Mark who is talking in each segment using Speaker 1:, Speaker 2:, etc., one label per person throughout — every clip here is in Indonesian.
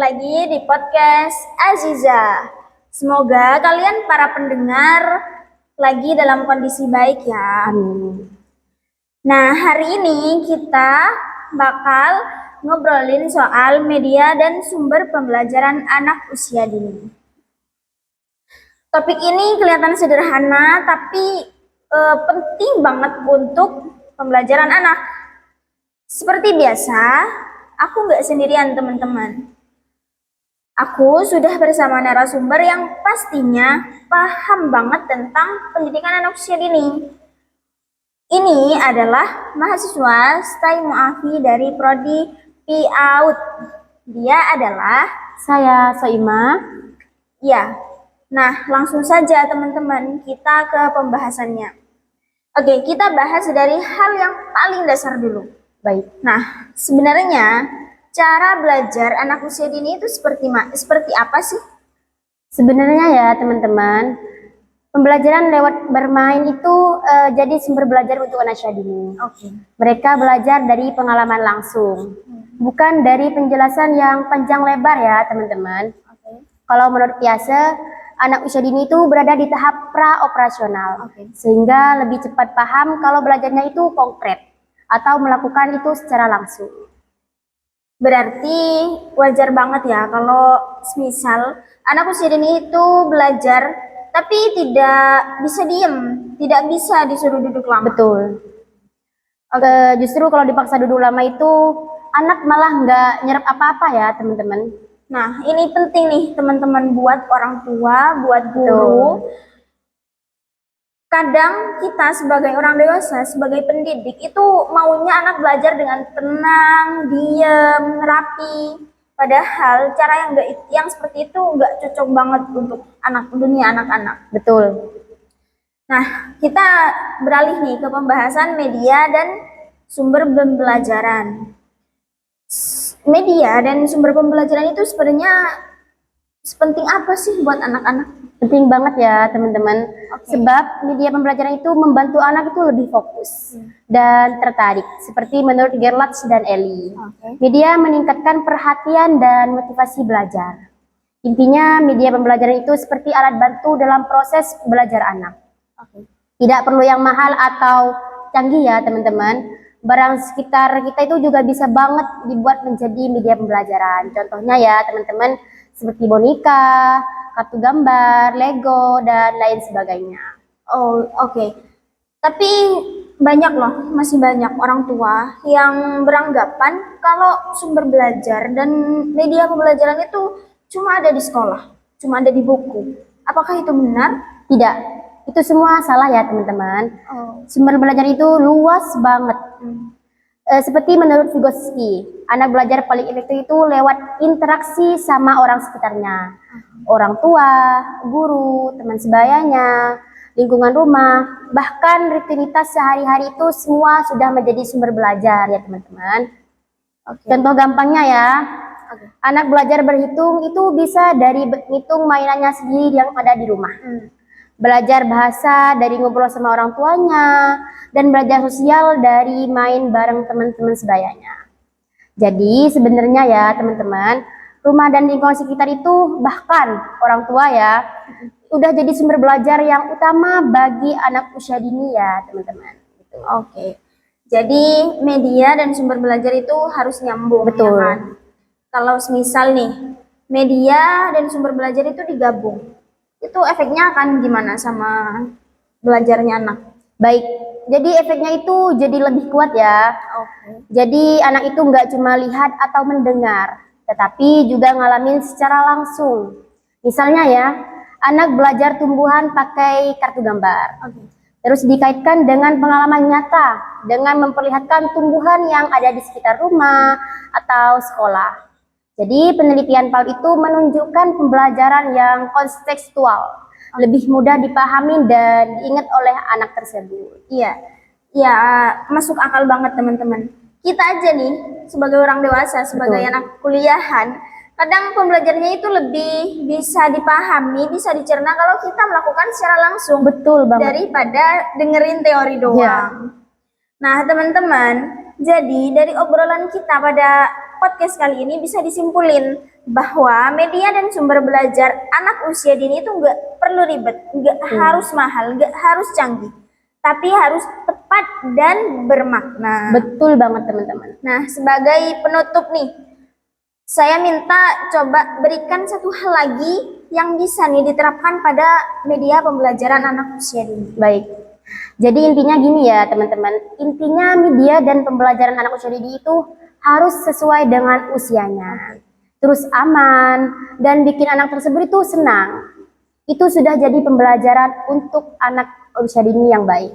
Speaker 1: lagi di podcast Aziza. Semoga kalian para pendengar lagi dalam kondisi baik ya.
Speaker 2: Amin.
Speaker 1: Nah, hari ini kita bakal ngobrolin soal media dan sumber pembelajaran anak usia dini. Topik ini kelihatan sederhana tapi penting banget untuk pembelajaran anak. Seperti biasa, aku nggak sendirian teman-teman. Aku sudah bersama narasumber yang pastinya paham banget tentang pendidikan anak usia dini. Ini adalah mahasiswa STAI Muafi dari Prodi PAUD. Dia adalah
Speaker 2: Saya Soima.
Speaker 1: ya. Nah, langsung saja teman-teman kita ke pembahasannya. Oke, kita bahas dari hal yang paling dasar dulu.
Speaker 2: Baik.
Speaker 1: Nah, sebenarnya cara belajar anak usia dini itu seperti apa sih?
Speaker 2: Sebenarnya ya teman-teman, pembelajaran lewat bermain itu jadi sumber belajar untuk anak usia dini.
Speaker 1: Oke.
Speaker 2: Mereka belajar dari pengalaman langsung, bukan dari penjelasan yang panjang lebar ya teman-teman.
Speaker 1: Oke.
Speaker 2: Kalau menurut Piase, anak usia dini itu berada di tahap pra-operasional,
Speaker 1: Oke.
Speaker 2: sehingga lebih cepat paham kalau belajarnya itu konkret atau melakukan itu secara langsung.
Speaker 1: Berarti wajar banget ya kalau misal anak usia dini itu belajar tapi tidak bisa diem, tidak bisa disuruh duduk lama.
Speaker 2: Betul. Justru kalau dipaksa duduk lama itu anak malah nggak nyerap apa-apa ya teman-teman.
Speaker 1: Nah, ini penting nih teman-teman buat orang tua, buat guru. Kadang kita sebagai orang dewasa, sebagai pendidik itu maunya anak belajar dengan tenang, diam, rapi. Padahal cara yang seperti itu nggak cocok banget untuk dunia anak-anak.
Speaker 2: Betul.
Speaker 1: Nah, kita beralih nih ke pembahasan media dan sumber pembelajaran. Media dan sumber pembelajaran itu sebenarnya sepenting apa sih buat anak-anak?
Speaker 2: Penting banget ya teman-teman.
Speaker 1: Oke.
Speaker 2: Sebab media pembelajaran itu membantu anak itu lebih fokus dan tertarik. Seperti menurut Gerlach dan Eli.
Speaker 1: Oke.
Speaker 2: Media meningkatkan perhatian dan motivasi belajar. Intinya media pembelajaran itu seperti alat bantu dalam proses belajar anak.
Speaker 1: Oke.
Speaker 2: Tidak perlu yang mahal atau canggih ya teman-teman. Barang sekitar kita itu juga bisa banget dibuat menjadi media pembelajaran. Contohnya ya teman-teman, seperti boneka, kartu gambar, Lego, dan lain sebagainya.
Speaker 1: Oh, oke. Tapi masih banyak orang tua yang beranggapan kalau sumber belajar dan media pembelajaran itu cuma ada di sekolah, cuma ada di buku. Apakah itu benar?
Speaker 2: Tidak, itu semua salah ya teman-teman.
Speaker 1: Oh.
Speaker 2: Sumber belajar itu luas banget. Seperti menurut Vygotsky, anak belajar paling efektif itu lewat interaksi sama orang sekitarnya. Orang tua, guru, teman sebayanya, lingkungan rumah, bahkan rutinitas sehari-hari itu semua sudah menjadi sumber belajar ya teman-teman.
Speaker 1: Oke.
Speaker 2: Contoh gampangnya ya,
Speaker 1: Oke.
Speaker 2: anak belajar berhitung itu bisa dari menghitung mainannya sendiri yang ada di rumah. Belajar bahasa dari ngobrol sama orang tuanya, dan belajar sosial dari main bareng teman-teman sebayanya. Jadi sebenarnya ya teman-teman, rumah dan lingkungan sekitar itu bahkan orang tua ya, udah jadi sumber belajar yang utama bagi anak usia dini ya teman-teman.
Speaker 1: Oke. Jadi media dan sumber belajar itu harus nyambung.
Speaker 2: Betul.
Speaker 1: Ya kan? Kalau misal nih media dan sumber belajar itu digabung, itu efeknya akan gimana sama belajarnya anak?
Speaker 2: Baik, jadi efeknya itu jadi lebih kuat ya.
Speaker 1: Oke.
Speaker 2: Jadi anak itu nggak cuma lihat atau mendengar, tetapi juga ngalamin secara langsung. Misalnya ya, anak belajar tumbuhan pakai kartu gambar.
Speaker 1: Oke.
Speaker 2: Terus dikaitkan dengan pengalaman nyata, dengan memperlihatkan tumbuhan yang ada di sekitar rumah atau sekolah. Jadi penelitian PAUD itu menunjukkan pembelajaran yang kontekstual, lebih mudah dipahami dan diingat oleh anak tersebut.
Speaker 1: Iya, ya masuk akal banget teman-teman. Kita aja nih sebagai orang dewasa, sebagai
Speaker 2: Betul.
Speaker 1: anak kuliahan, kadang pembelajarannya itu lebih bisa dipahami, bisa dicerna kalau kita melakukan secara langsung.
Speaker 2: Betul banget.
Speaker 1: Daripada dengerin teori doang.
Speaker 2: Iya.
Speaker 1: Nah teman-teman, jadi dari obrolan kita pada podcast kali ini bisa disimpulin bahwa media dan sumber belajar anak usia dini itu nggak perlu ribet, nggak harus mahal, nggak harus canggih, tapi harus tepat dan bermakna.
Speaker 2: Betul banget teman-teman.
Speaker 1: Nah, sebagai penutup nih, saya minta coba berikan satu hal lagi yang bisa nih diterapkan pada media pembelajaran anak usia dini.
Speaker 2: Baik. Jadi intinya gini ya teman-teman. Intinya media dan pembelajaran anak usia dini itu harus sesuai dengan usianya. Terus aman dan bikin anak tersebut itu senang. Itu sudah jadi pembelajaran untuk anak usia dini yang baik.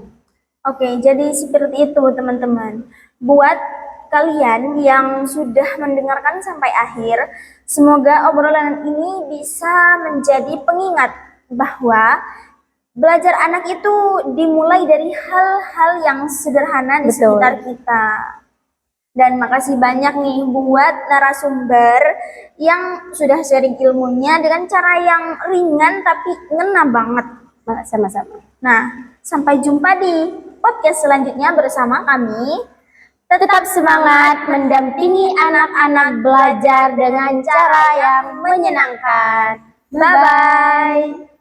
Speaker 1: Oke, jadi seperti itu teman-teman. Buat kalian yang sudah mendengarkan sampai akhir, semoga obrolan ini bisa menjadi pengingat bahwa belajar anak itu dimulai dari hal-hal yang sederhana di
Speaker 2: Betul.
Speaker 1: sekitar kita. Dan makasih banyak nih buat narasumber yang sudah sharing ilmunya dengan cara yang ringan tapi ngena banget.
Speaker 2: Sama-sama.
Speaker 1: Nah, sampai jumpa di podcast selanjutnya bersama kami.
Speaker 2: Tetap semangat mendampingi anak-anak belajar dengan cara yang menyenangkan.
Speaker 1: Bye-bye.